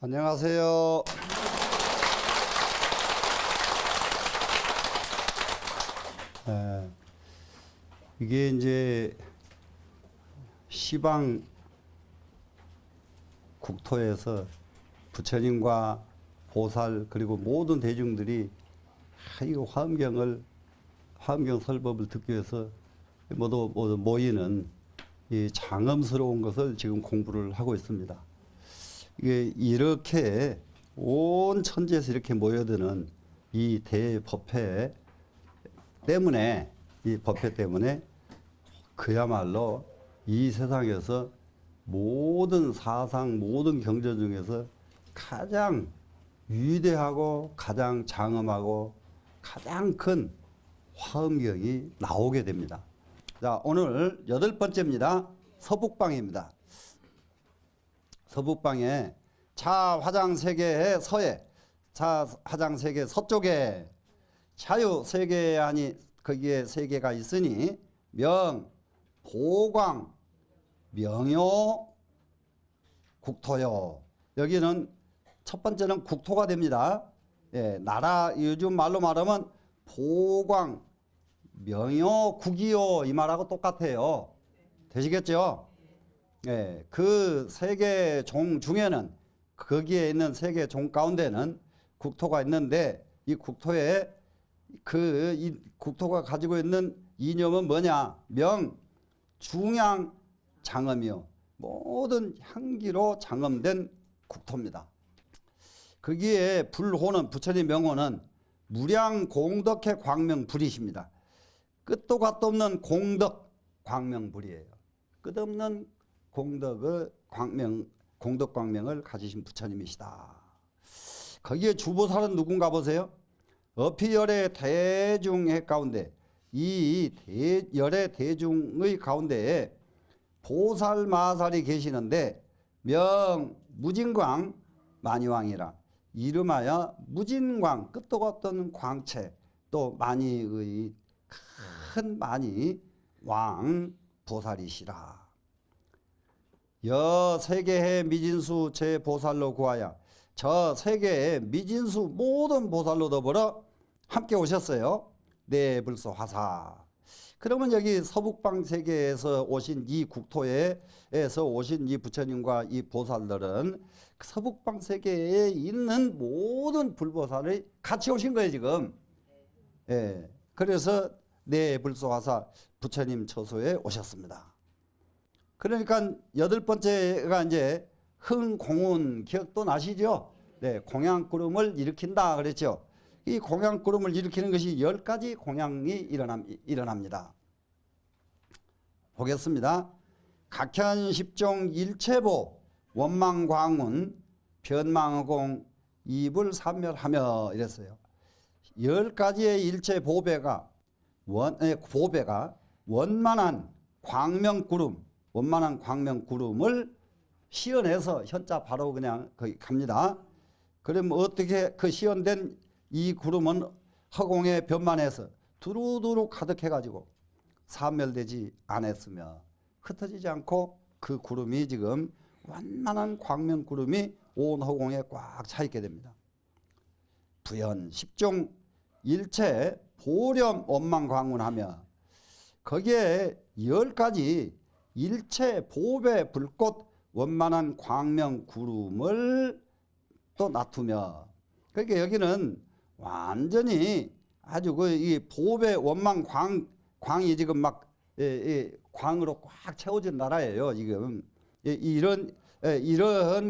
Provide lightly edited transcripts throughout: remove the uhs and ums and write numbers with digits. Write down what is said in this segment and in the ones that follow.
안녕하세요. 이게 이제 시방 국토에서 부처님과 보살 그리고 모든 대중들이 이 화엄경 설법을 듣기 위해서 모두 모이는 이 장엄스러운 것을 지금 공부를 하고 있습니다. 이게 이렇게 온 천지에서 이렇게 모여드는 이 대법회 때문에, 이 법회 때문에 그야말로 이 세상에서 모든 사상, 모든 경전 중에서 가장 위대하고 가장 장엄하고 가장 큰 화엄경이 나오게 됩니다. 자, 오늘 8번째입니다. 서북방입니다. 서북방에 자 화장세계의 서에, 자 화장세계 서쪽에 자유 세계 아니 거기에 세계가 있으니 명, 보광, 명요, 국토요. 여기는 첫 번째는 국토가 됩니다. 예, 나라 요즘 말로 말하면 보광, 명요, 국이요 이 말하고 똑같아요. 되시겠죠? 예, 그 세계 종 중에는 거기에 있는 세계 종 가운데는 국토가 있는데 이 국토에 이 국토가 가지고 있는 이념은 뭐냐? 명, 중양, 장엄이요. 모든 향기로 장엄된 국토입니다. 거기에 불호는 부처님 명호는 무량 공덕해 광명불이십니다. 끝도 갓도 없는 공덕 광명불이에요. 끝없는 공덕 광명을 가지신 부처님이시다. 거기에 주보살은 누군가 보세요. 어피열의 대중의 가운데 이 열의 대중의 가운데에 보살 마살이 계시는데 명 무진광 만이왕이라 이름하여 무진광 끝도 없던 광채 또 만이의 큰 만이 왕 보살이시라. 여 세계의 미진수 제 보살로 구하여 저 세계의 미진수 모든 보살로 더불어 함께 오셨어요. 네 불소 화사. 그러면 여기 서북방 세계에서 오신 이 국토에서 오신 이 부처님과 이 보살들은 서북방 세계에 있는 모든 불보살이 같이 오신 거예요 지금. 예. 그래서 네 불소 화사 부처님 처소에 오셨습니다. 그러니까 8번째가 이제 흥공운 기억도 나시죠? 네, 공양구름을 일으킨다 그랬죠. 이 공양구름을 일으키는 것이 10가지 공양이 일어납니다. 보겠습니다. 각현십종 일체보 원망광운 변망공 이불삼멸하며 이랬어요. 10가지의 일체 보배가 원만한 광명구름, 원만한 광명구름을 시연해서 현자 바로 그냥 거기 갑니다. 그러면 어떻게 그 시연된 이 구름은 허공에 변만해서 두루두루 가득해가지고 사멸되지 않았으며 흩어지지 않고 그 구름이 지금 완만한 광명구름이 온 허공에 꽉 차 있게 됩니다. 부연 십종 일체 보렴 원망광운하며 거기에 10가지 일체 보배 불꽃 원만한 광명구름을 또 놔두며 그러니까 여기는 완전히 아주 이 보배 원망 광이 지금 막 광으로 꽉 채워진 나라예요 지금. 이런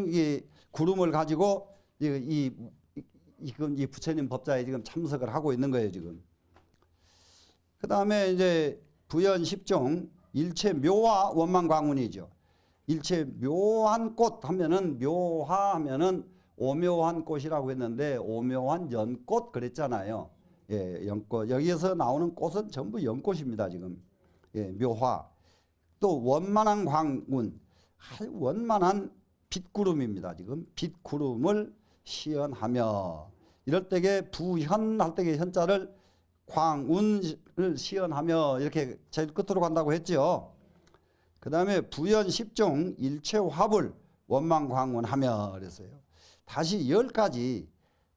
이 구름을 가지고 지금 이 부처님 법자에 지금 참석을 하고 있는 거예요 지금. 그 다음에 이제 부연 십종 일체 묘화 원망 광운이죠. 일체 묘한 꽃 하면은 묘화하면은 오묘한 꽃이라고 했는데 오묘한 연꽃 그랬잖아요. 예, 연꽃. 여기에서 나오는 꽃은 전부 연꽃입니다, 지금. 예, 묘화. 또 원만한 광운. 원만한 빛구름입니다, 지금. 빛구름을 시연하며 이럴 때에 부현할 때에 현자를 광운을 시연하며 이렇게 제일 끝으로 간다고 했죠. 그 다음에 부연 십종 일체 화불 원망광운하며 그랬어요. 다시 10가지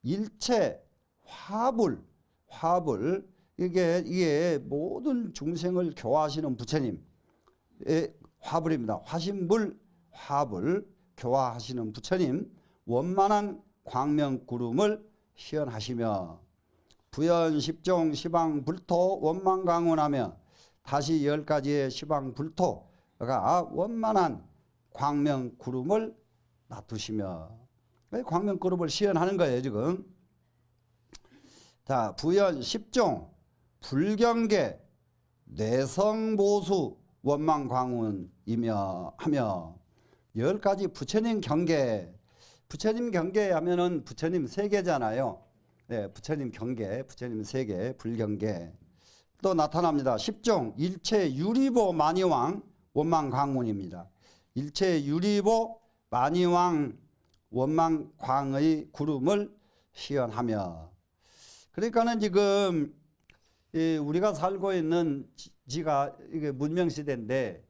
일체 화불 이게 모든 중생을 교화하시는 부처님의 화불입니다. 화신불 화불 교화하시는 부처님 원만한 광명구름을 시연하시며 부연 십종 시방불토 원만강운하며 다시 10가지의 시방불토가 원만한 광명구름을 놔두시며 광명구름을 시연하는 거예요 지금. 자, 부연 십종 불경계 뇌성보수 원만광운이며 하며 10가지 부처님 경계, 부처님 경계 하면은 부처님 세계잖아요. 네, 부처님 경계, 부처님 세계, 불경계 또 나타납니다. 십종 일체 유리보 만이왕 원만광운입니다. 일체 유리보 만이왕 원만광의 구름을 시연하며, 그러니까는 지금 우리가 살고 있는 지가 이게 문명 시대인데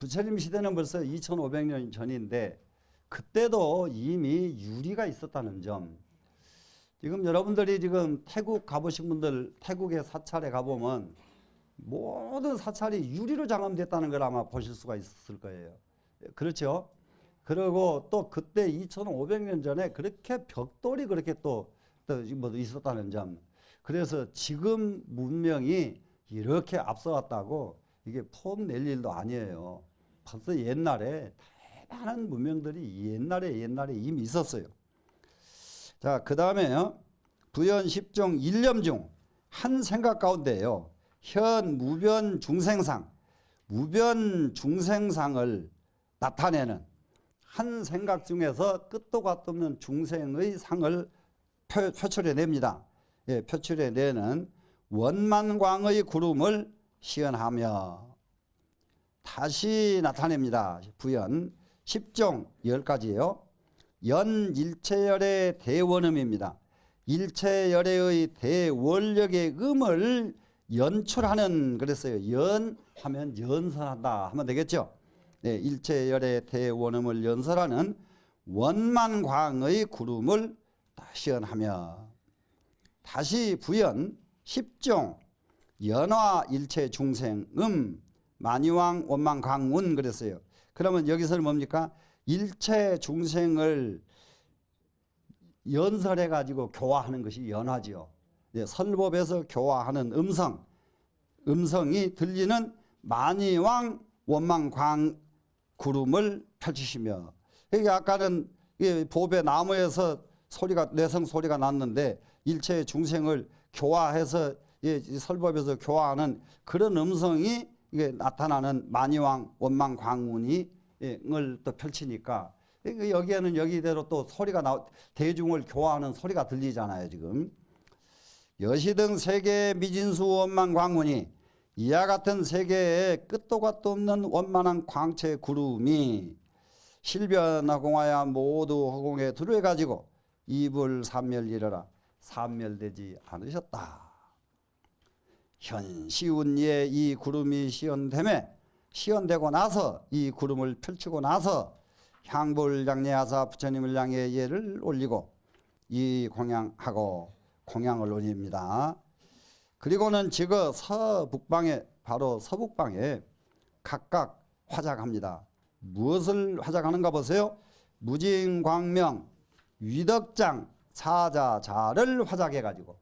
부처님 시대는 벌써 2500년 전인데 그때도 이미 유리가 있었다는 점. 지금 여러분들이 지금 태국 가보신 분들 태국의 사찰에 가보면 모든 사찰이 유리로 장엄됐다는 걸 아마 보실 수가 있을 거예요. 그렇죠? 그리고 또 그때 2500년 전에 그렇게 벽돌이 그렇게 또 있었다는 점. 그래서 지금 문명이 이렇게 앞서갔다고 이게 폼 낼 일도 아니에요. 벌써 옛날에 대단한 문명들이 옛날에 이미 있었어요. 자, 그 다음에요. 부연 십종 일념 중 한 생각 가운데요. 현 무변 중생상을 나타내는 한 생각 중에서 끝도 갓도 없는 중생의 상을 표출해냅니다. 예, 표출해내는 원만광의 구름을 시연하며 다시 나타냅니다. 부연 십종 10가지예요. 연 일체열의 대원음입니다. 일체열의 대원력의 음을 연출하는, 그랬어요. 연하면 연설한다 하면 되겠죠. 네, 일체열의 대원음을 연설하는 원만광의 구름을 시연하며 다시 부연 십종 연화 일체 중생음 만이왕 원만광운 그랬어요. 그러면 여기서는 뭡니까? 일체 중생을 연설해 가지고 교화하는 것이 연화지요. 설법에서 교화하는 음성이 들리는 만이왕 원만광 구름을 펼치시며, 이게 아까는 보배 나무에서 내성 소리가 났는데 일체 중생을 교화해서 설법에서 교화하는 그런 음성이 이게 나타나는 만이왕 원만광운이 또 펼치니까 여기에는 여기대로 또 소리가 대중을 교화하는 소리가 들리잖아요. 지금 여시등 세계의 미진수 원만광운이 이와 같은 세계에 끝도 갓도 없는 원만한 광채 구름이 실변화공하여 모두 허공에 두루해 가지고 이불 삼멸이러라 삼멸되지 않으셨다. 현시운예 이 구름이 시연되고 나서 이 구름을 펼치고 나서 향불장례하사 부처님을 향해 예를 올리고 이 공양을 올립니다. 그리고는 지금 바로 서북방에 각각 화작합니다. 무엇을 화작하는가 보세요. 무진광명 위덕장 사자자를 화작해 가지고,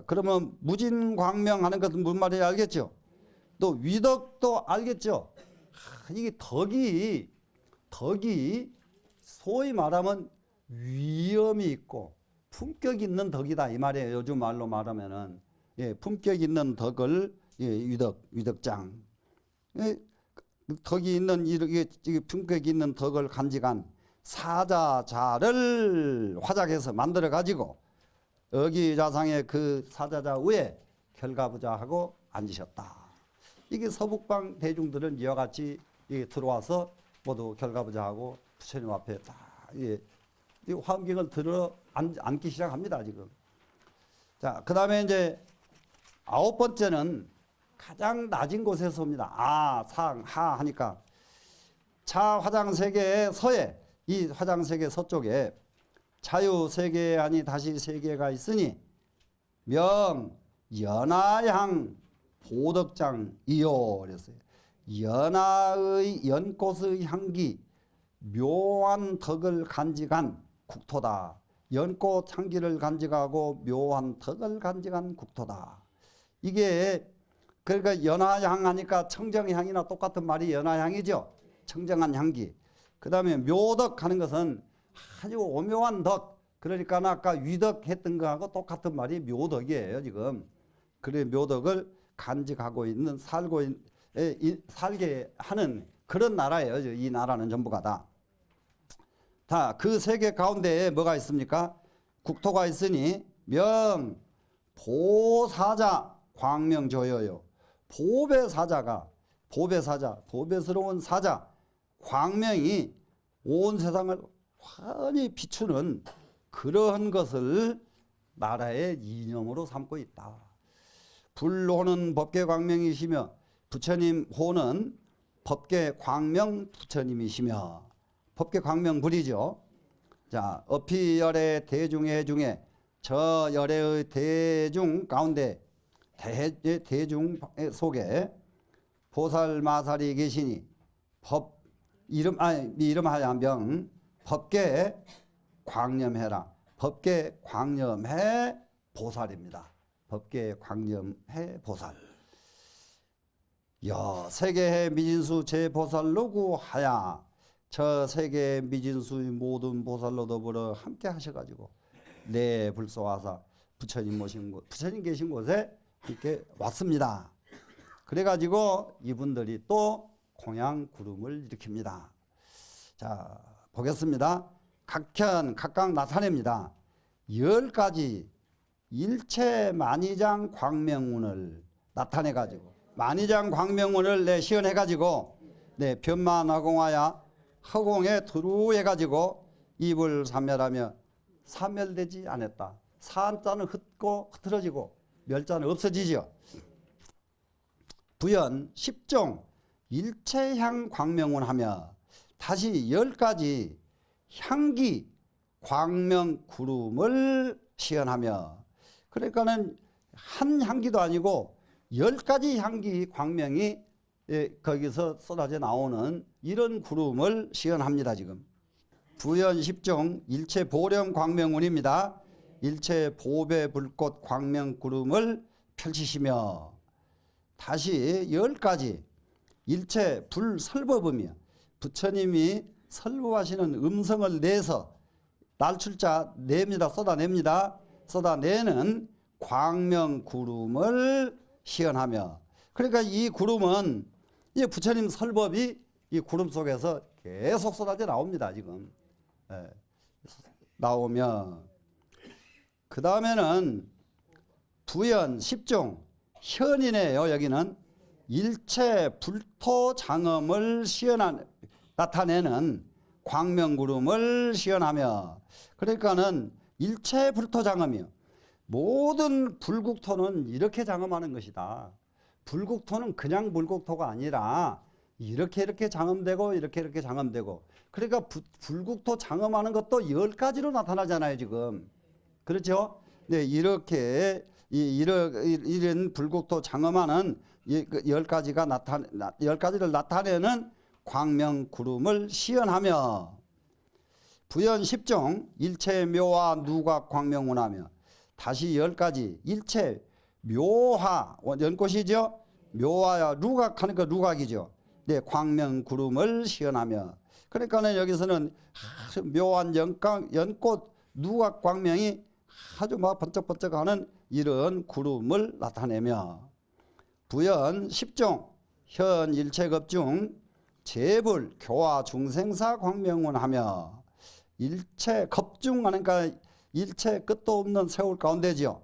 그러면 무진광명 하는 것은 무슨 말인지 알겠죠? 또 위덕도 알겠죠? 이게 덕이 소위 말하면 위엄이 있고 품격 있는 덕이다 이 말이에요. 요즘 말로 말하면은 품격 있는 덕을 위덕장, 덕이 있는 이게 품격 있는 덕을 간직한 사자자를 화작해서 만들어 가지고 어기자상의 그 사자자 위에 결가부자하고 앉으셨다. 이게 서북방 대중들은 이와 같이 들어와서 모두 결가부자하고 부처님 앞에 딱 이 화엄경을 들어 앉기 시작합니다. 지금. 자, 그 다음에 이제 9번째는 가장 낮은 곳에서 옵니다. 상, 하 하니까 자 화장세계의 서에, 이 화장세계 서쪽에 자유 세계 아니 다시 세계가 있으니 명 연하향 보덕장이요 그랬어요. 연하의 연꽃의 향기 묘한 덕을 간직한 국토다. 연꽃 향기를 간직하고 묘한 덕을 간직한 국토다. 이게 그러니까 연하향 하니까 청정향이나 똑같은 말이 연하향이죠. 청정한 향기. 그 다음에 묘덕 하는 것은 아주 오묘한 덕. 그러니까 아까 위덕 했던 거하고 똑같은 말이 묘덕이에요 지금. 그래 묘덕을 간직하고 있는 살게 하는 그런 나라예요. 이 나라는 전부가 다. 그 세계 가운데에 뭐가 있습니까? 국토가 있으니 명 보사자 광명조여요. 보배사자가 보배스러운 사자 광명이 온 세상을 환히 비추는 그러한 것을 나라의 이념으로 삼고 있다. 불호는 법계광명이시며 부처님 호는 법계광명 부처님이시며 법계광명불이죠. 자, 어피열의 대중회 중에 저 열의 대중 가운데 대중 속에 보살마살이 계시니 이름하여 명 법계 광념해라. 법계 광념해 보살입니다. 법계 광념해 보살. 세계의 미진수 제보살로 구하야. 저 세계의 미진수의 모든 보살로 더불어 함께 하셔가지고 내 불소화사 부처님 모신 곳, 부처님 계신 곳에 함께 왔습니다. 그래가지고 이분들이 또 공양 구름을 일으킵니다. 자, 보겠습니다. 각각 나타냅니다. 10가지 일체 만이장 광명운을 나타내가지고 만이장 광명운을 시연해가지고 변만화공하야 허공에 두루해가지고 입을 삼멸하며 사멸되지 않았다. 산자는 흐트러지고 멸자는 없어지죠. 부연 10종 일체향 광명운 하며 다시 10가지 향기 광명 구름을 시연하며 그러니까는 한 향기도 아니고 10가지 향기 광명이 거기서 쏟아져 나오는 이런 구름을 시연합니다. 지금 부연 10종 일체 보령 광명운입니다. 일체 보배 불꽃 광명 구름을 펼치시며 다시 10가지 일체 불설법이며 부처님이 설법하시는 음성을 내서 날출자 냅니다. 쏟아내는 광명 구름을 시연하며 그러니까 이 구름은 이 부처님 설법이 이 구름 속에서 계속 쏟아져 나옵니다. 지금 나오며 그 다음에는 부연 10종 현이네요. 여기는 일체 불토 장엄을 나타내는 광명구름을 시연하며 그러니까는 일체 불토 장엄이요. 모든 불국토는 이렇게 장엄하는 것이다. 불국토는 그냥 불국토가 아니라 이렇게 장엄되고 이렇게 장엄되고 그러니까 불국토 장엄하는 것도 10가지로 나타나잖아요. 지금 그렇죠? 네, 이렇게 이런 불국토 장엄하는 10가지를 나타내는 광명 구름을 시연하며 부연 10종 일체 묘화 누각 광명운하며 다시 10가지 일체 묘화 연꽃이죠. 묘화야 루각 하니까 루각이죠. 네, 광명 구름을 시연하며 그러니까는 여기서는 묘한 연꽃 누각 광명이 아주 막 번쩍번쩍하는 이런 구름을 나타내며 부연 10종 현 일체겁중 재불 교화 중생사 광명운 하며 일체 겁중 하니까 일체 끝도 없는 세월 가운데죠.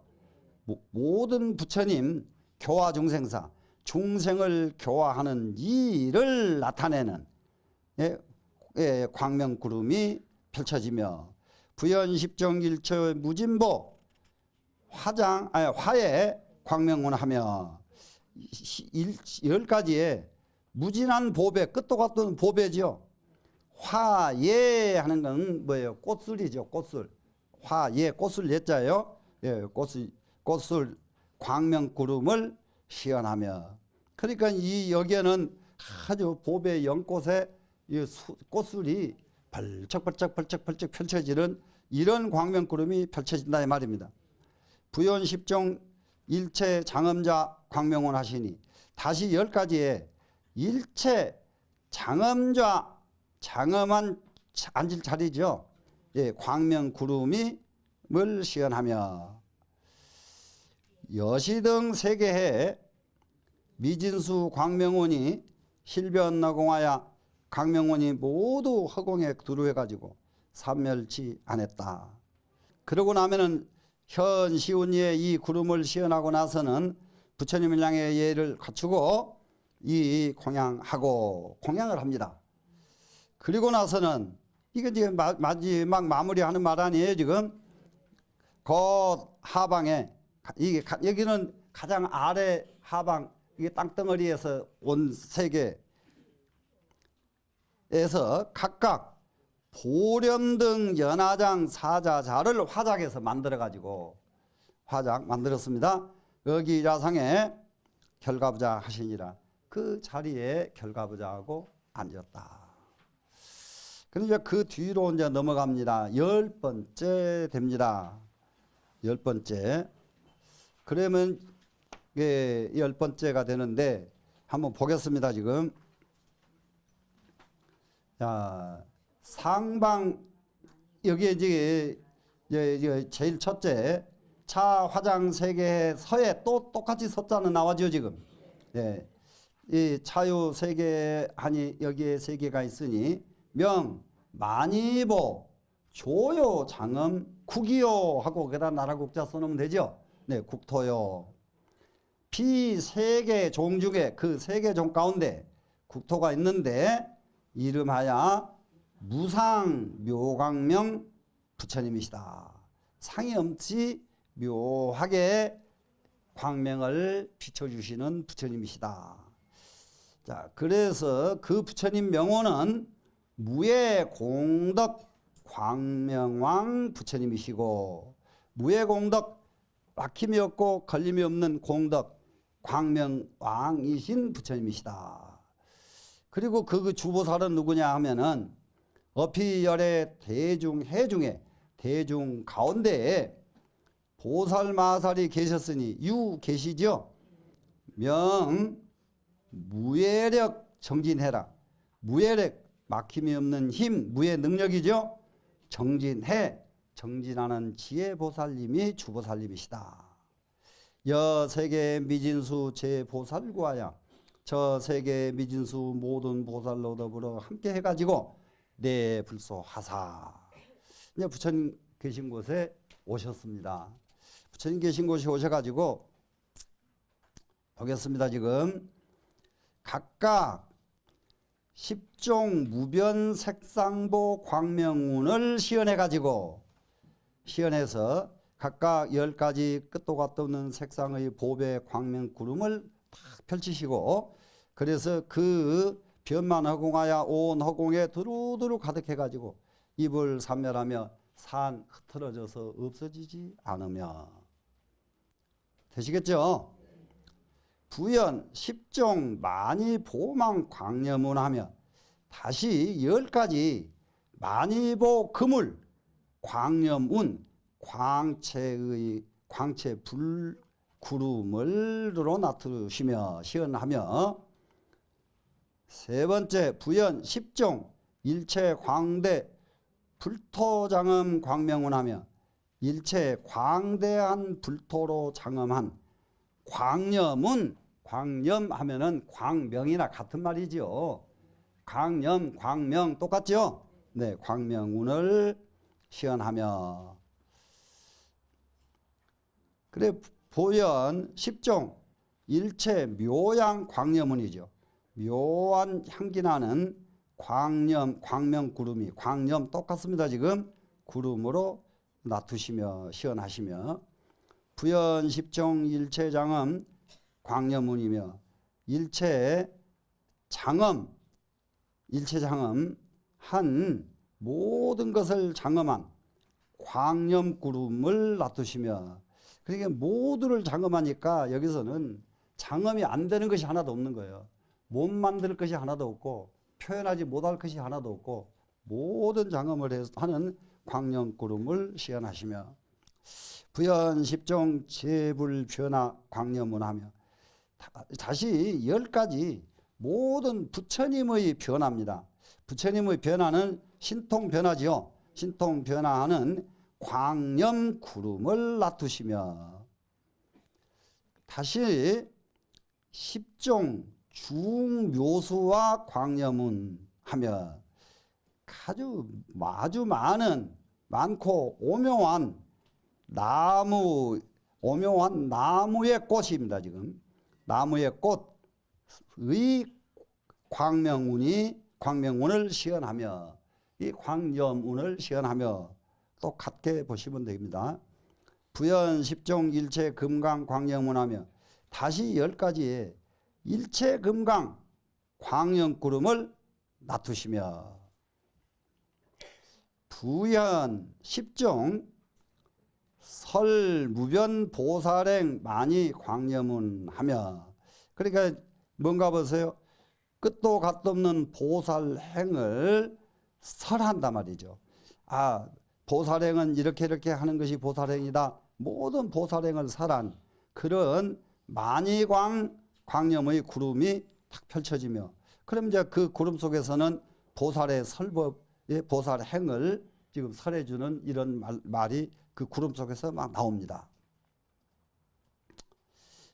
모든 부처님 교화 중생사 중생을 교화하는 일을 나타내는 광명구름이 펼쳐지며 부연 10종 일체 무진보 화에 광명운 하며 10가지의 무진한 보배 끝도 같은 보배죠. 화예 하는 건 뭐예요? 꽃술이죠. 꽃술. 화예 꽃을 예자요. 예, 꽃을 광명구름을 시연하며. 그러니까 이 여기에는 아주 보배 연꽃에 이 꽃술이 벌쩍벌쩍 펼쳐지는 이런 광명구름이 펼쳐진다 이 말입니다. 부연 10종 일체 장엄자 광명원 하시니 다시 10가지의 일체 장엄자 장엄한 앉을 자리죠. 예, 광명구름을 시연하며 여시등 세계해 미진수 광명원이 실변나공하여 광명원이 모두 허공에 두루해가지고 삼멸치 안했다. 그러고 나면은 현시운이의 이 구름을 시연하고 나서는 부처님을 향해 예를 갖추고 이 공양을 합니다. 그리고 나서는 이게 지금 마지막 마무리하는 말 아니에요 지금. 그 하방에 이게 여기는 가장 아래 하방 이게 땅덩어리에서 온 세계에서 각각 보렴 등 연화장 사자자를 화작해서 만들어 가지고 화작 만들었습니다. 여기 자상에 결가부자 하시니라. 그 자리에 결가부자하고 앉았다. 그러니까 그 뒤로 이제 넘어갑니다. 10번째 됩니다. 10번째. 그러면 이게 10번째가 되는데 한번 보겠습니다. 지금. 자, 상방 여기에 이제 제일 첫째 차 화장 세계의 서에 또 똑같이 서자는 나와죠 지금. 예. 이 차유 세계 하니 여기에 세 개가 있으니 명 만이보 조요 장엄 국이요 하고 거기다 나라 국자 써놓으면 되죠. 네, 국토요. 비 세 개 종 중에 그 세 개 종 가운데 국토가 있는데 이름하여 무상 묘광명 부처님이시다. 상이 엄치 묘하게 광명을 비춰주시는 부처님이시다. 자, 그래서 그 부처님 명호는 무예공덕 광명왕 부처님이시고 무예공덕 막힘이 없고 걸림이 없는 공덕 광명왕이신 부처님이시다. 그리고 그 주보살은 누구냐 하면은 어피열의 대중해 중에 대중 가운데에 보살마살이 계셨으니 유 계시죠. 명 무예력 정진해라. 무예력 막힘이 없는 힘 무예 능력이죠. 정진해 정진하는 지혜보살님이 주보살님이시다. 여세계 미진수 제보살구하야 저 세계 미진수 모든 보살로 더불어 함께 해가지고 내 불소하사. 이제 부처님 계신 곳에 오셨습니다. 부처님 계신 곳에 오셔가지고 보겠습니다. 지금 각각 10종 무변 색상보 광명운을 시연해가지고 시연해서 각각 10가지 끝도 갔도 없는 색상의 보배 광명구름을 탁 펼치시고 그래서 그 변만 허공하여 온 허공에 두루두루 가득해가지고 입을 삼멸하며 산 흐트러져서 없어지지 않으며 되시겠죠? 부연 10종 만이보망 광념운하며 다시 10가지 만이보 그물 광념운 광채의 광채 불구름을로 나타시며 시연하며 세 번째 부연 10종 일체 광대 불토장엄 광명운하며 일체 광대한 불토로 장엄한 광념은 광념하면은 광명이나 같은 말이죠. 광념, 광명 똑같죠? 네, 광명운을 시연하며 그래 보연 10종 일체 묘양 광념운이죠. 묘한 향기 나는 광념, 광명구름이 광념 똑같습니다. 지금 구름으로 놔두시며 시연하시며 부연 10종 일체장엄 광념운이며 일체장엄 한 모든 것을 장엄한 광염구름을 놔두시며. 그러니까 모두를 장엄하니까 여기서는 장엄이 안 되는 것이 하나도 없는 거예요. 못 만들 것이 하나도 없고 표현하지 못할 것이 하나도 없고 모든 장엄을 하는 광염구름을 시연하시며 부연 십종 재불변화 광염문하며. 다시 10가지 모든 부처님의 변화입니다. 부처님의 변화는 신통변화지요. 신통변화하는 광염구름을 놔두시며. 다시 십종 중묘수와 광염은 하며 아주 많고 오묘한 나무의 꽃입니다. 지금 나무의 꽃의 광명운을 시연하며, 이 광염운을 시연하며 똑같게 보시면 됩니다. 부연 십종 일체 금강 광염운하며 다시 10가지의 일체 금강 광염구름을 놔두시며 부연 십종 설무변 보살행 많이 광염은 하며. 그러니까 뭔가 보세요. 끝도 갓도 없는 보살행을 설한단 말이죠. 아, 보살행은 이렇게 하는 것이 보살행이다. 모든 보살행을 설한 그런 광염의 구름이 탁 펼쳐지며, 그럼 이제 그 구름 속에서는 보살의 설법의 보살행을 지금 설해주는 이런 말이 그 구름 속에서 막 나옵니다.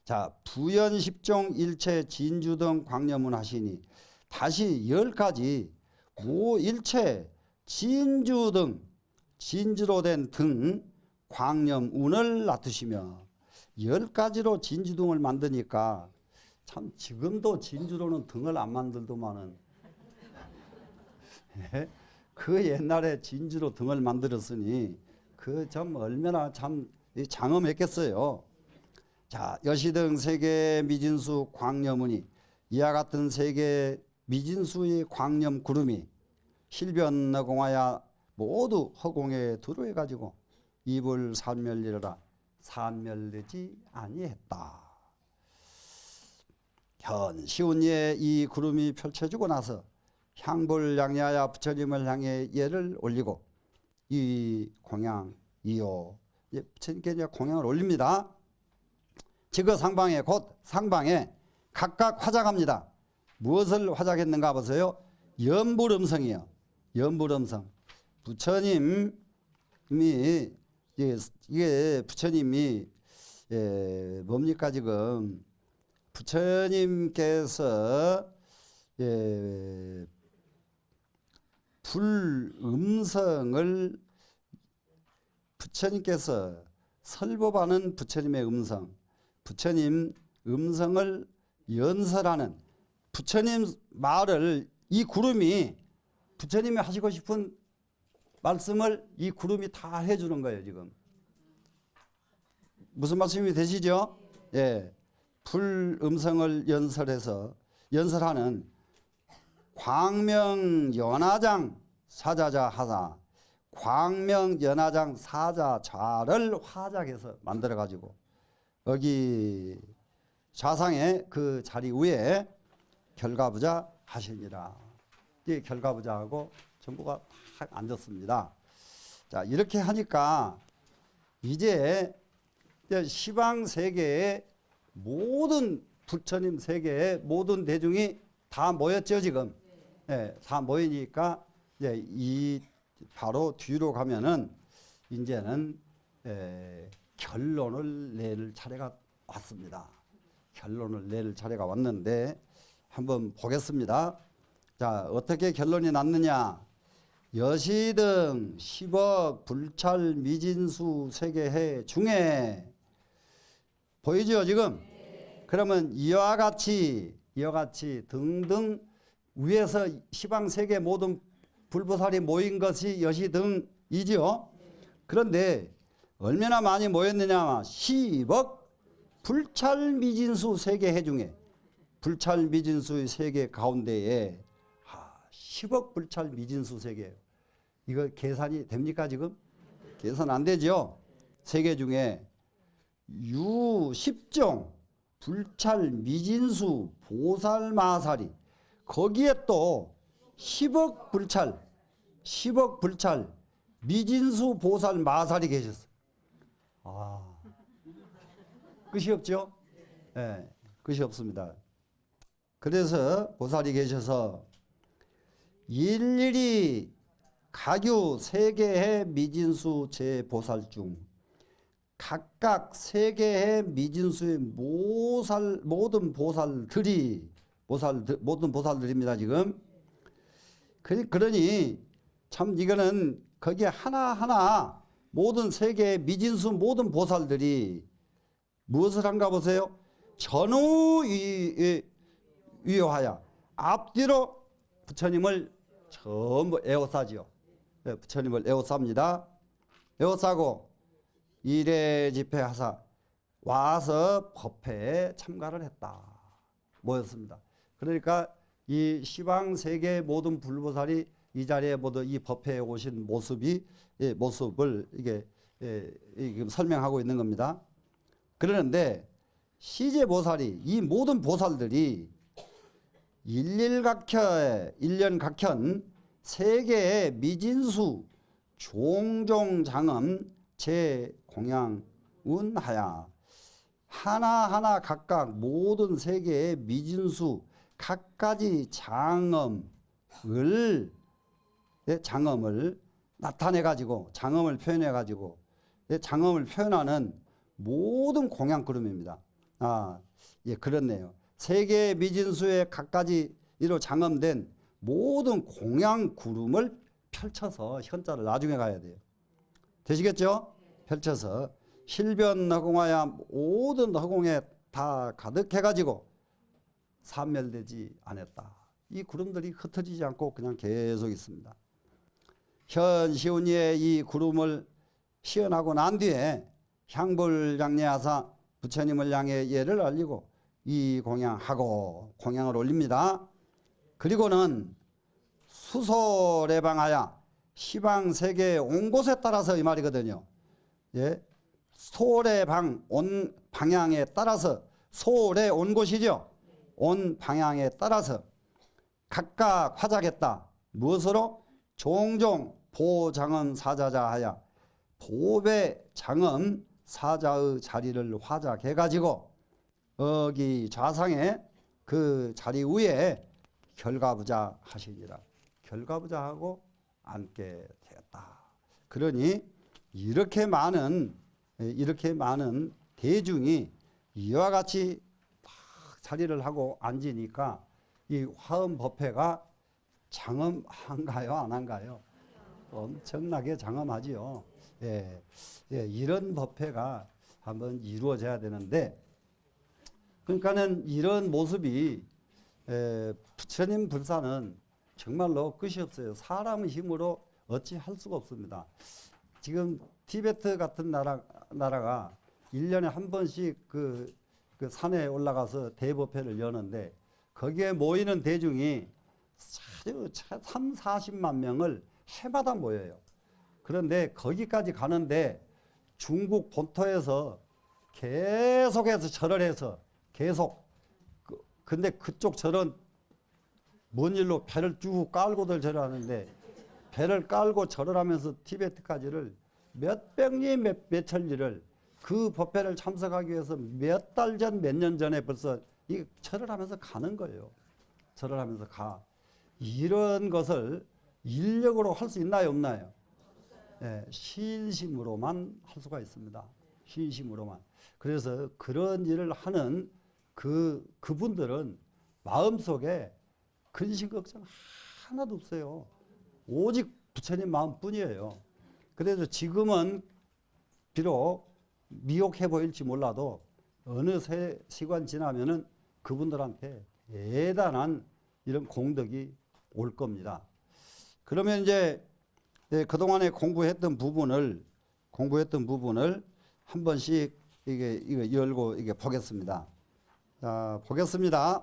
자, 부연 십종 일체 진주 등 광염은 하시니 다시 10가지 일체 진주 등 진주로 된 등 광염운을 놔두시며. 10가지로 진주등을 만드니까 참 지금도 진주로는 등을 안 만들더만은 그 옛날에 진주로 등을 만들었으니 그 참 얼마나 참 장엄했겠어요. 자, 여시등 세계 미진수 광염운이 이와 같은 세계 미진수의 광염 구름이 실변너공하야 모두 허공에 두루해 가지고 이불 산멸리라 산멸되지 아니했다. 현 시운예 이 구름이 펼쳐지고 나서 향불양야야 부처님을 향해 예를 올리고 이 공양이요. 부처님께 이제 공양을 올립니다. 지그 상방에 곧 상방에 각각 화작합니다. 무엇을 화작했는가 보세요. 연불음성이요. 연불음성. 부처님이 이게 부처님이 뭡니까 지금 부처님께서 불음성을 부처님께서 설법하는 부처님의 음성, 부처님 음성을 연설하는 부처님 말을 이 구름이 부처님이 하시고 싶은 말씀을 이 구름이 다 해주는 거예요. 지금 무슨 말씀이 되시죠? 예, 불음성을 연설하는 광명연화장 사자자 하사, 광명연화장 사자자를 화작해서 만들어 가지고 여기 좌상의 그 자리 위에 결가부자 하시니라. 이 결가부자하고 전부가 다 앉았습니다. 자, 이렇게 하니까 이제 시방 세계의 모든 부처님 세계의 모든 대중이 다 모였죠 지금. 네, 다 모이니까 이제 이 바로 뒤로 가면은 이제는 결론을 낼 차례가 왔습니다. 결론을 낼 차례가 왔는데 한번 보겠습니다. 자, 어떻게 결론이 났느냐? 여시등 10억 불찰 미진수 세계해 중에 보이죠 지금? 그러면 이와 같이 등등 위에서 시방 세계 모든 불보살이 모인 것이 여시등이죠. 그런데 얼마나 많이 모였느냐? 10억 불찰 미진수 세계해 중에 불찰 미진수의 세계 가운데에 10억 불찰 미진수 세계. 이거 계산이 됩니까 지금? 계산 안 되죠? 세 개 중에 유10종 불찰 미진수 보살 마살이 거기에 또 10억 불찰 미진수 보살 마살이 계셨어요. 끝이 없죠? 네, 끝이 없습니다. 그래서 보살이 계셔서 일일이 가규 세계의 미진수 제보살 중 각각 세계의 미진수의 모든 보살들입니다. 지금 그러니 참 이거는 거기에 하나하나 모든 세계의 미진수 모든 보살들이 무엇을 한가 보세요. 전우위하여 앞뒤로 부처님을 전부 에워싸지요. 부처님을 에워쌉니다. 에워싸고 이래 집회하사 와서 법회에 참가를 했다. 모였습니다. 그러니까 이 시방 세계 모든 불보살이 이 자리에 모두 이 법회에 오신 모습을 이게 설명하고 있는 겁니다. 그러는데 시제보살이 이 모든 보살들이 일년각현 세계의 미진수 종종장엄 제공양운하야 하나하나 각각 모든 세계의 미진수 각가지 장엄을 나타내 가지고 장엄을 표현해 가지고 장엄을 표현하는 모든 공양 구름입니다. 예, 그렇네요. 세계의 미진수의 각가지로 장엄된 모든 공양 구름을 펼쳐서 현자를 나중에 가야 돼요. 되시겠죠? 펼쳐서 실변 허공하야 모든 허공에 다 가득해가지고 산멸되지 않았다. 이 구름들이 흩어지지 않고 그냥 계속 있습니다. 현 시운이의 이 구름을 시연하고 난 뒤에 향불장례하사 부처님을 향해 예를 알리고 이 공양하고 공양을 올립니다. 그리고는 수소래방하여 시방 세계 온 곳에 따라서 이 말이거든요. 예, 소래방 온 방향에 따라서 소래 온 곳이죠. 온 방향에 따라서 각각 화작했다. 무엇으로? 종종 보장엄 사자자하여 보배 장엄 사자의 자리를 화작해 가지고 여기 좌상에 그 자리 위에 결가부자 하시니라. 결가부자하고 앉게 되었다. 그러니 이렇게 많은 대중이 이와 같이 딱 자리를 하고 앉으니까 이 화엄 법회가 장엄한가요, 안 한가요? 엄청나게 장엄하지요. 예, 이런 법회가 한번 이루어져야 되는데, 그러니까는 이런 모습이 부처님 불사는 정말로 끝이 없어요. 사람의 힘으로 어찌 할 수가 없습니다. 지금 티베트 같은 나라가 1년에 한 번씩 그 산에 올라가서 대법회를 여는데 거기에 모이는 대중이 30-40만 명을 해마다 모여요. 그런데 거기까지 가는데 중국 본토에서 계속해서 절을 해서 계속 근데 그쪽 절은 먼 일로 배를 쭉 깔고들 절을 하는데 배를 깔고 절을 하면서 티베트까지를 몇백 리 몇천 리를 그 법회를 참석하기 위해서 몇 달 전 몇 년 전에 벌써 이 절을 하면서 가는 거예요. 절을 하면서 가. 이런 것을 인력으로 할 수 있나요, 없나요? 네, 신심으로만 할 수가 있습니다. 신심으로만. 그래서 그런 일을 하는 그분들은 마음속에 근심 걱정 하나도 없어요. 오직 부처님 마음뿐이에요. 그래서 지금은 비록 미혹해 보일지 몰라도 어느 시간 지나면은 그분들한테 대단한 이런 공덕이 올 겁니다. 그러면 이제 그동안에 공부했던 부분을 한 번씩 이거 열고 이게 보겠습니다. 자, 보겠습니다.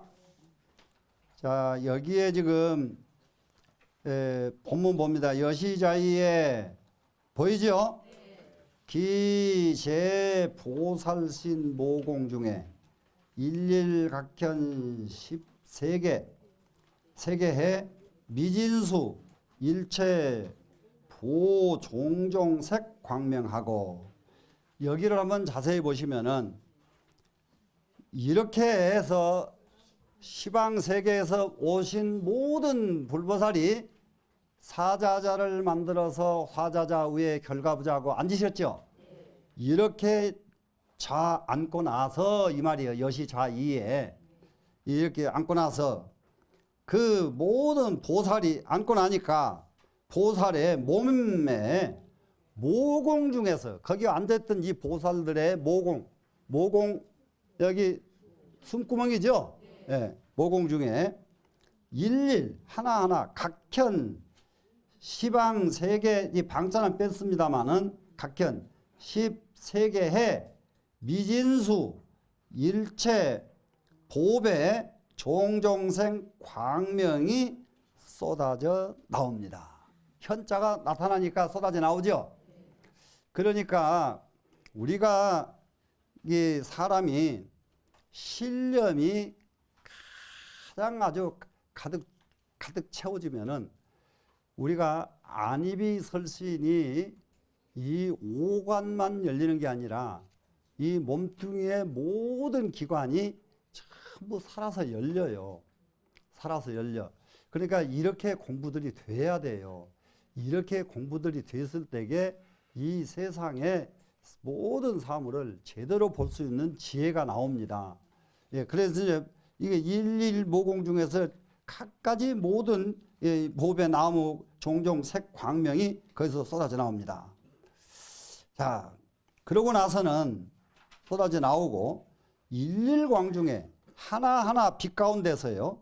자, 여기에 지금 본문 봅니다. 여시자이에 보이죠? 기재 보살신 모공 중에 일일각현 13개 세계해 미진수 일체 보종종색 광명하고, 여기를 한번 자세히 보시면은 이렇게 해서 시방세계에서 오신 모든 불보살이 사자자를 만들어서 화자자 위에 결과부자하고 앉으셨죠. 이렇게 좌 앉고 나서 이 말이에요. 여시좌이에 이렇게 앉고 나서 그 모든 보살이 앉고 나니까 보살의 몸에 모공 중에서 거기 앉았던 이 보살들의 모공 여기 숨구멍이죠. 예, 모공 중에 일일 하나하나 각현 시방 세계, 이 방자는 뺐습니다마는 각현 13개해 미진수 일체 보배 종종생 광명이 쏟아져 나옵니다. 현자가 나타나니까 쏟아져 나오죠. 그러니까 우리가 이 사람이 신념이 가장 아주 가득 채워지면은 우리가 안입이 설신이 이 오관만 열리는 게 아니라 이 몸뚱이의 모든 기관이 전부 살아서 열려요. 살아서 열려. 그러니까 이렇게 공부들이 돼야 돼요. 이렇게 공부들이 됐을 때에 이 세상의 모든 사물을 제대로 볼 수 있는 지혜가 나옵니다. 예, 그래서 이제 이게 일일모공 중에서 각가지 모든 보배 나무 종종 색 광명이 거기서 쏟아져 나옵니다. 자, 그러고 나서는 쏟아져 나오고 일일광 중에 하나하나 빛 가운데서요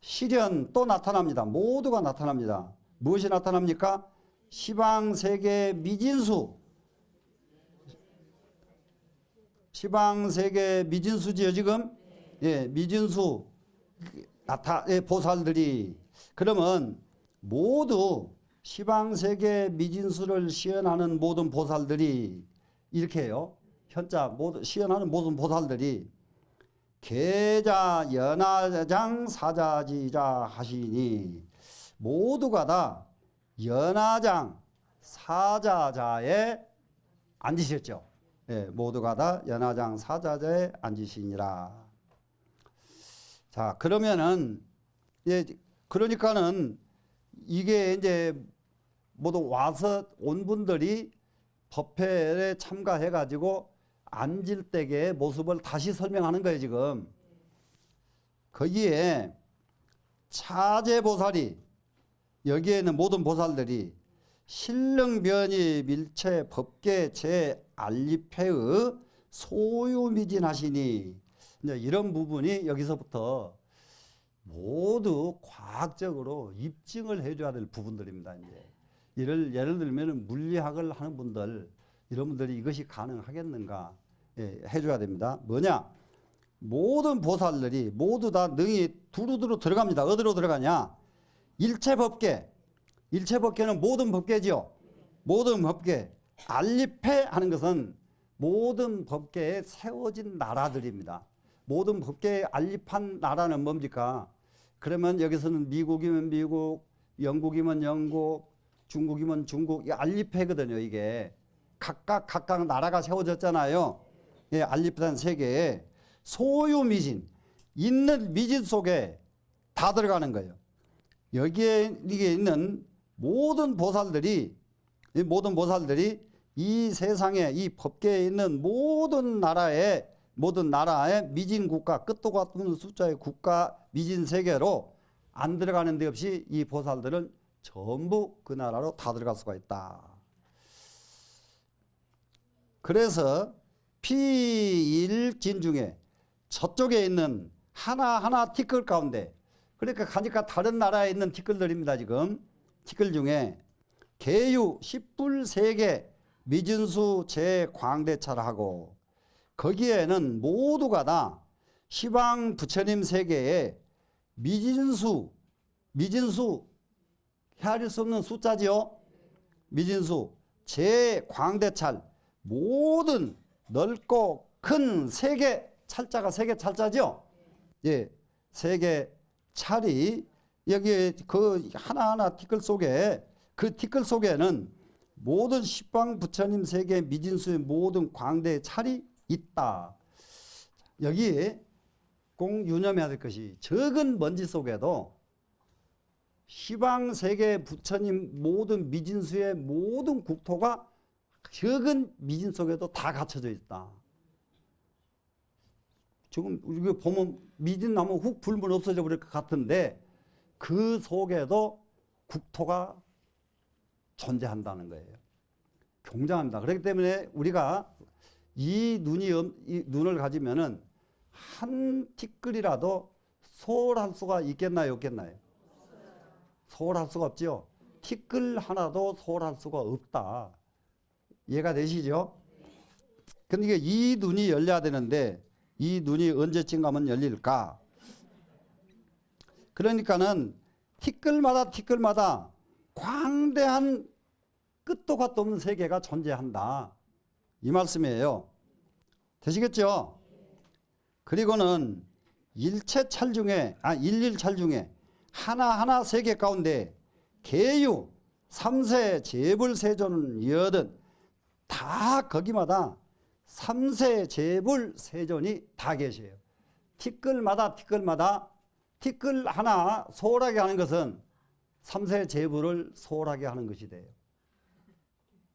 실현 또 나타납니다. 모두가 나타납니다. 무엇이 나타납니까? 시방세계 미진수, 시방세계 미진수지요 지금. 예, 미진수 보살들이 그러면 모두 시방세계 미진수를 시연하는 모든 보살들이 이렇게 해요. 현자 모두 시연하는 모든 보살들이 계자 연하장 사자지자 하시니 모두가 다 연하장 사자자에 앉으셨죠. 예, 모두가 다 연하장 사자자에 앉으시니라. 자, 그러면은 예, 그러니까는 이게 이제 모두 와서 온 분들이 법회에 참가해 가지고 앉을 때의 모습을 다시 설명하는 거예요 지금. 거기에 차제보살이 여기에는 모든 보살들이 신릉변이 밀체 법계 제알리패의 소유미진하시니, 이제 이런 부분이 여기서부터 모두 과학적으로 입증을 해줘야 될 부분들입니다. 이제 예를 들면 물리학을 하는 분들, 이런 분들이 이것이 가능하겠는가 해줘야 됩니다. 뭐냐? 모든 보살들이 모두 다 능이 두루두루 들어갑니다. 어디로 들어가냐? 일체법계. 일체법계는 모든 법계지요. 모든 법계. 알리패 하는 것은 모든 법계에 세워진 나라들입니다. 모든 법계에 알립한 나라는 뭡니까? 그러면 여기서는 미국이면 미국, 영국이면 영국, 중국이면 중국, 이 알리패거든요. 이게 각각 나라가 세워졌잖아요. 예, 알립한 세계에 소유 미진, 있는 미진 속에 다 들어가는 거예요. 여기에 이게 있는 모든 보살들이 이 세상에 이 법계에 있는 모든 나라의 미진 국가, 끝도 같은 숫자의 국가 미진 세계로 안 들어가는 데 없이 이 보살들은 전부 그 나라로 다 들어갈 수가 있다. 그래서 피일진 중에 저쪽에 있는 하나하나 티끌 가운데, 그러니까 가니까 다른 나라에 있는 티끌들입니다. 지금 티끌 중에 계유 10불 3개 미진수 제광대차라하고, 거기에는 모두가 다 시방 부처님 세계에 미진수 헤아릴 수 없는 숫자지요. 미진수 제광대찰 모든 넓고 큰 세계, 찰자가 세계 찰자죠. 예, 세계 찰이 여기에 그 하나하나 티끌 속에, 그 티끌 속에는 모든 십방 부처님 세계 미진수의 모든 광대의 찰이 있다. 여기에 꼭 유념해야 될 것이, 적은 먼지 속에도 시방 세계 부처님 모든 미진수의 모든 국토가 적은 미진 속에도 다 갖춰져 있다. 지금 우리가 보면 미진 나무 훅 불면 없어져 버릴 것 같은데 그 속에도 국토가 존재한다는 거예요. 굉장합니다. 그렇기 때문에 우리가 이 눈을 가지면은 한 티끌이라도 소홀할 수가 있겠나요, 없겠나요? 소홀할 수가 없죠. 티끌 하나도 소홀할 수가 없다. 이해가 되시죠? 그러니까 이 눈이 열려야 되는데 이 눈이 언제쯤 가면 열릴까? 그러니까는 티끌마다 광대한 끝도 갓도 없는 세계가 존재한다. 이 말씀이에요. 되시겠죠? 그리고는 일체찰 중에, 일일찰 중에 하나하나 세계 가운데 계유, 삼세, 재불, 세존은 여든 다 거기마다 삼세, 재불, 세존이 다 계셔요. 티끌마다 티끌 하나 소홀하게 하는 것은 삼세, 재불을 소홀하게 하는 것이 돼요.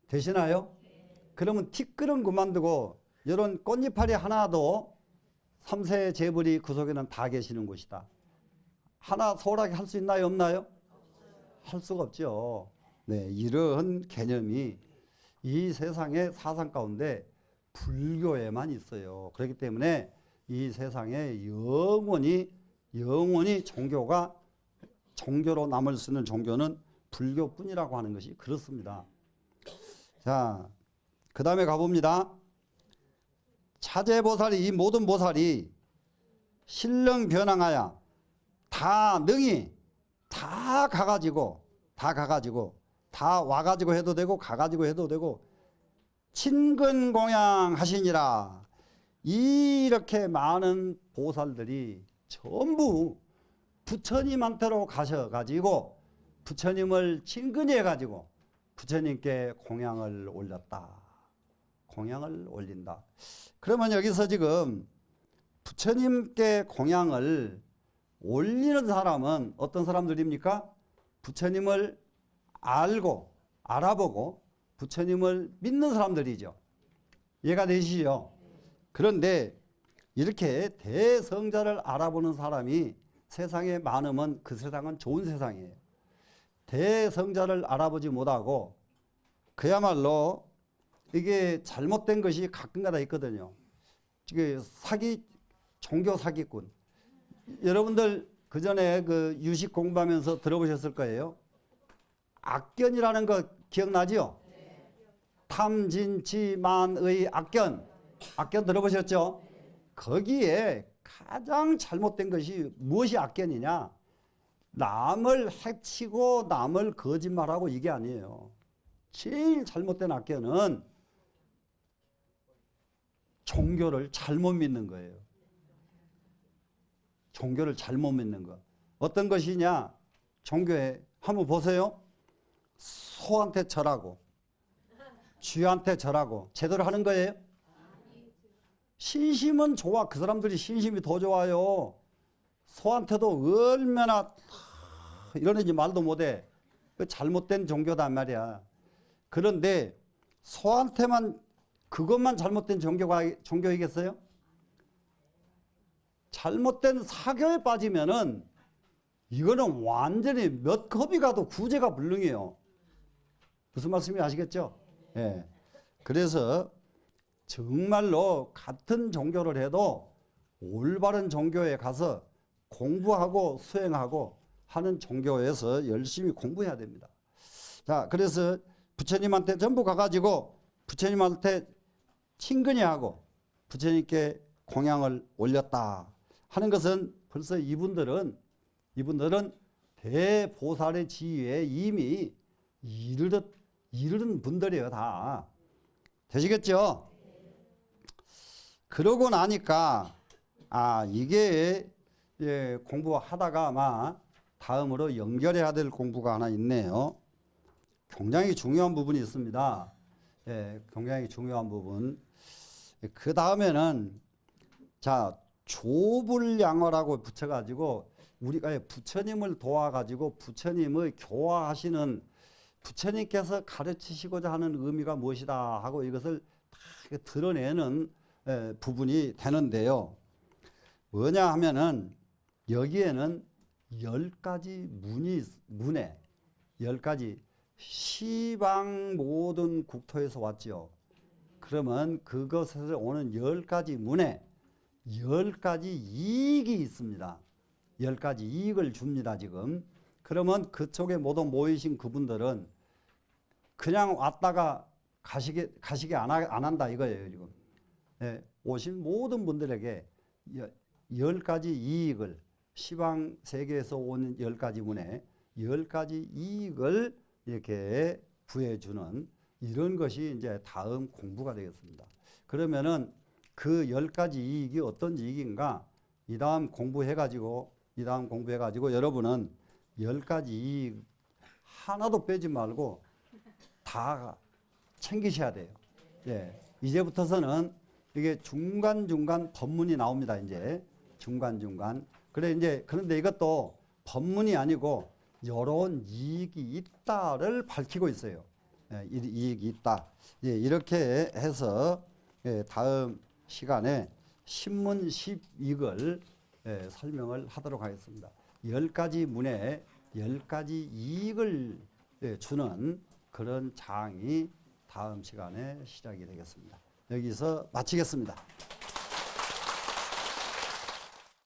되시나요? 그러면 티끌은 그만두고 이런 꽃잎파리 하나도 삼세, 재불이 그 속에는 다 계시는 곳이다. 하나 소홀하게 할 수 있나요, 없나요? 할 수가 없죠. 네, 이런 개념이 이 세상의 사상 가운데 불교에만 있어요. 그렇기 때문에 이 세상에 영원히 종교로 남을 수 있는 종교는 불교뿐이라고 하는 것이 그렇습니다. 자, 그 다음에 가봅니다. 차제보살이, 이 모든 보살이 신령 변항하여 다 능히 다 가가지고 다 와가지고 해도 되고 가가지고 해도 되고 친근공양 하시니라. 이렇게 많은 보살들이 전부 부처님한테로 가셔가지고 부처님을 친근히 해가지고 부처님께 공양을 올렸다. 공양을 올린다. 그러면 여기서 지금 부처님께 공양을 올리는 사람은 어떤 사람들입니까? 부처님을 알고 알아보고 부처님을 믿는 사람들이죠. 이해가 되시죠? 그런데 이렇게 대성자를 알아보는 사람이 세상에 많으면 그 세상은 좋은 세상이에요. 대성자를 알아보지 못하고 그야말로 이게 잘못된 것이 가끔가다 있거든요. 지금 종교 사기꾼. 여러분들 그 전에 그 유식 공부하면서 들어보셨을 거예요. 악견이라는 거 기억나지요? 탐진치만의 악견 들어보셨죠? 거기에 가장 잘못된 것이 무엇이 악견이냐? 남을 해치고 남을 거짓말하고 이게 아니에요. 제일 잘못된 악견은 종교를 잘못 믿는 거예요. 종교를 잘못 믿는 거. 어떤 것이냐? 종교에 한번 보세요. 소한테 절하고 쥐한테 절하고 제대로 하는 거예요? 신심은 좋아. 그 사람들이 신심이 더 좋아요. 소한테도 얼마나 이러는지 말도 못해. 잘못된 종교단 말이야. 그런데 소한테만 그것만 잘못된 종교이겠어요? 잘못된 사교에 빠지면은 이거는 완전히 몇 컵이 가도 구제가 불능해요. 무슨 말씀인지 아시겠죠? 예. 그래서 정말로 같은 종교를 해도 올바른 종교에 가서 공부하고 수행하고 하는 종교에서 열심히 공부해야 됩니다. 자, 그래서 부처님한테 전부 가가지고 부처님한테 친근히 하고 부처님께 공양을 올렸다 하는 것은 벌써 이분들은 대보살의 지위에 이미 이르는 분들이에요. 다 되시겠죠? 그러고 나니까 이게 공부하다가 아마 다음으로 연결해야 될 공부가 하나 있네요. 굉장히 중요한 부분이 있습니다. 굉장히 중요한 부분. 그 다음에는 자, 조불양어라고 붙여가지고 우리가 부처님을 도와가지고 부처님의 교화하시는 부처님께서 가르치시고자 하는 의미가 무엇이다 하고 이것을 다 드러내는 부분이 되는데요. 뭐냐 하면은 여기에는 10가지 문에 10가지 시방 모든 국토에서 왔죠. 그러면 그것에서 오는 10가지 문에 10가지 이익이 있습니다. 10가지 이익을 줍니다, 지금. 그러면 그쪽에 모두 모이신 그분들은 그냥 왔다가 가시게 안 한다 이거예요, 지금. 오신 모든 분들에게 10가지 이익을, 시방 세계에서 온 10가지 문에 10가지 이익을 이렇게 부해주는 이런 것이 이제 다음 공부가 되겠습니다. 그러면은 그 10가지 이익이 어떤 이익인가? 이 다음 공부해가지고 여러분은 10가지 이익 하나도 빼지 말고 다 챙기셔야 돼요. 이제부터서는 이게 중간중간 법문이 나옵니다. 이제 중간중간. 그런데 이것도 법문이 아니고 이런 이익이 있다를 밝히고 있어요. 이익이 있다. 이렇게 해서 다음 시간에 신문 10이익을 설명을 하도록 하겠습니다. 10가지 문에 10가지 이익을 주는 그런 장이 다음 시간에 시작이 되겠습니다. 여기서 마치겠습니다.